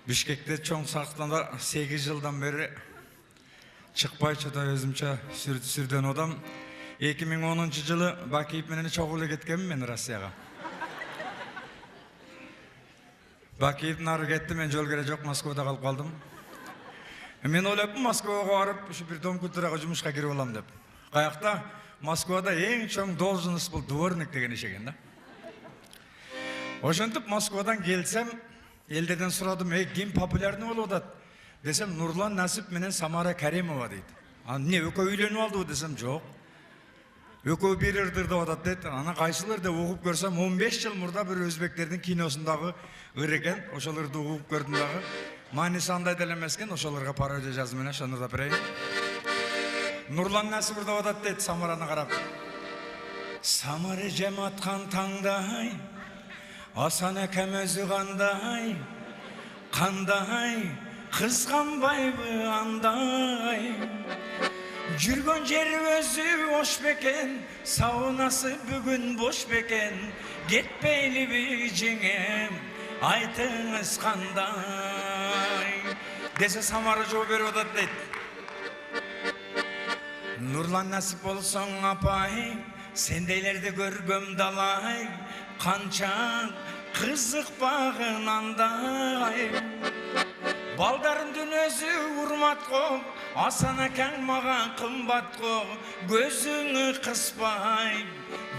Бишкекте чоң сактанда 8 жылдан бери чыкпайчы да өзүмчө сүрдөн одам. 2010 жылы Бакиев менен чогуу эле кеткенмин мен Россияга. Бакиев нары кетти, мен жол кере жок, Москвада калып калдым. Мен ойлоптум Москвага барып, ушу бир дом культурага жумушка кирип алам деп. Каякта? Москвада эң чоң должность бул дворник деген иш экен да. Ошентип Москвадан келсем, элдерден сурадым, ким популярный болуп атат? Десем, Нурлан Насип менен Самара Каримова дейт. Не, экөө үйлөнүп алдыбы десем, жок. Экөө бир ырдырдап атат дейт. Ана кайсылар деп угуп көрсөм, 15 жыл мурда бир өзбектердин киносундагы ыр экен, ошолорду угуп көрдүм дагы. Мааниси андай деле эмес экен, ошолорго пародия жазып менен ошону да берейин. Нурлан Насип ырдап атат дейт Самараны карап. Самара жем аткан таңдай, Асан экем өзү кандай, кызганбайбы андай. Жүргөн жери өзү ош бекен, саунасы бүгүн бош бекен. Кетпейлиби жеңем, айтыңыз кандай. Десе Самара жооп берип атат дейт. Нурлан Насип болсоң апай, сендейлерди көргөм далай. Канча кызык багынандай. Балдарымдын өзү урмат коп, Асан акаң мага кымбат коп. Көзүңү кыспай,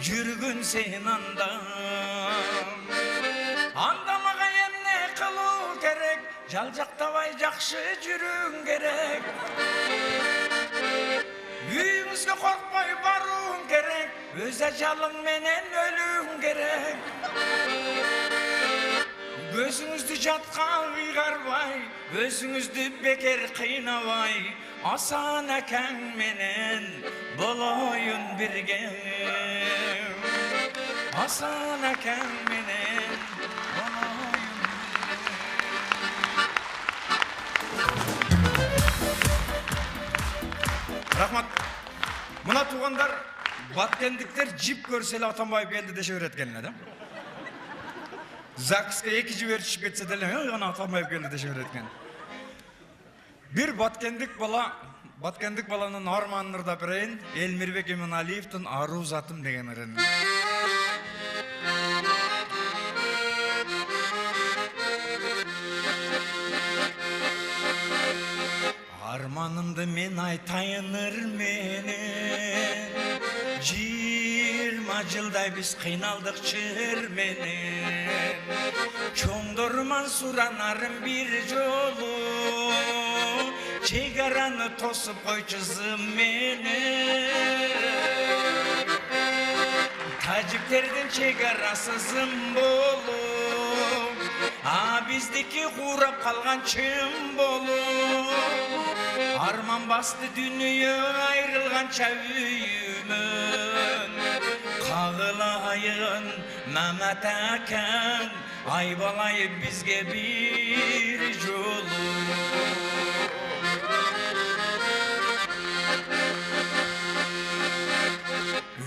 жүргүн сен анда. Анда мага эмне кылуу керек? Жалжактабай жакшы жүрүң керек. Үйүңүзгө коркпой барууң керек. Өз ажалың менен өлүүң керек. Өзүңүздү жатка ыйгарбай, өзүңүздү бекер кыйнабай, Асан акаң менен болоюн бирге. Асан акаң менен болоюн бирге. Рахмат. Мына туугандар баткендиктер жип көрсө эле Атамбаев келди деше берет экен да. ЗАГСке 2 жиберишип кетсе деле, ана Атамбаев келди деше берет экен. Бир баткендик баланын арманын ырдап берейин. Элмирбек Иманалиевдин Аруу затым деген ырын. Арманымды мен айтайын ыр менен, 20 жылдай биз кыйналдык чыр менен. Чоңдорман суранарым бир жолу, чек араны тосуп койчу зым менен. Тажиктердин чек арасы зым болуп, а биздики курап калган чым болуп. Арман басты дүнүйө айрылганча үйүмөн. Кагылайын Мамат акаң, айбалайып бизге бир жолу.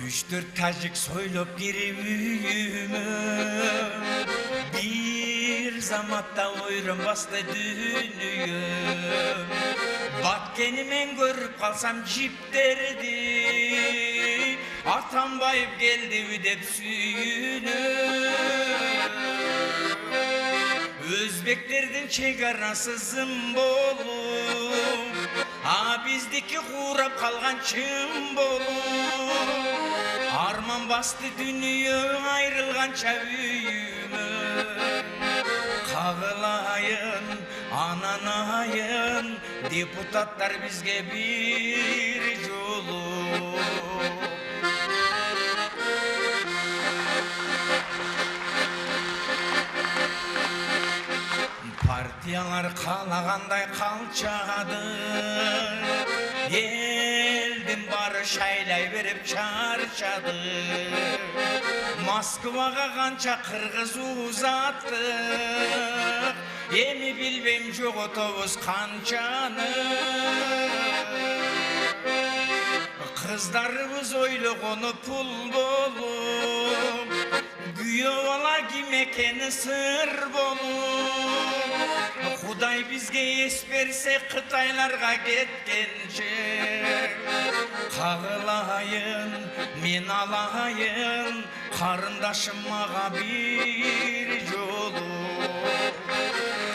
3-4 тажик сойлоп кирип үйүмө. Бир заматта ойрон басты дүнүйө. Баткенимен көрүп калсам жиптерди, Атамбаев келдиби деп сүйүнөм. Өзбектердин чек арасы зым болуп, а биздики курап калган чым болуп. Арман басты дүнүйө айрылганча үйүмөн. Кагылайын анан айын, депутаттар бизге бир жолу. Партиялар каалагандай калчады, элдин баары шайлай берип чарчады. Москвага канча кыргыз узаттык, эми билбейм жоготобуз канчаны. Кыздарыбыз ойлогону пул болуп, күйөө бала ким экени сыр болуп. bizge es berse Kıtaylarga ketkençe Kağılayın, men alayın Karındaşım mağa bir yolu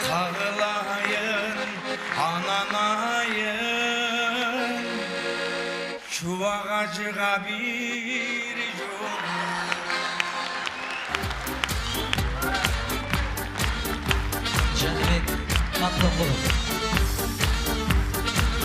Kağılayın, ananayın Şu ağacığa bir yolu Жәнібек Мақпақұлов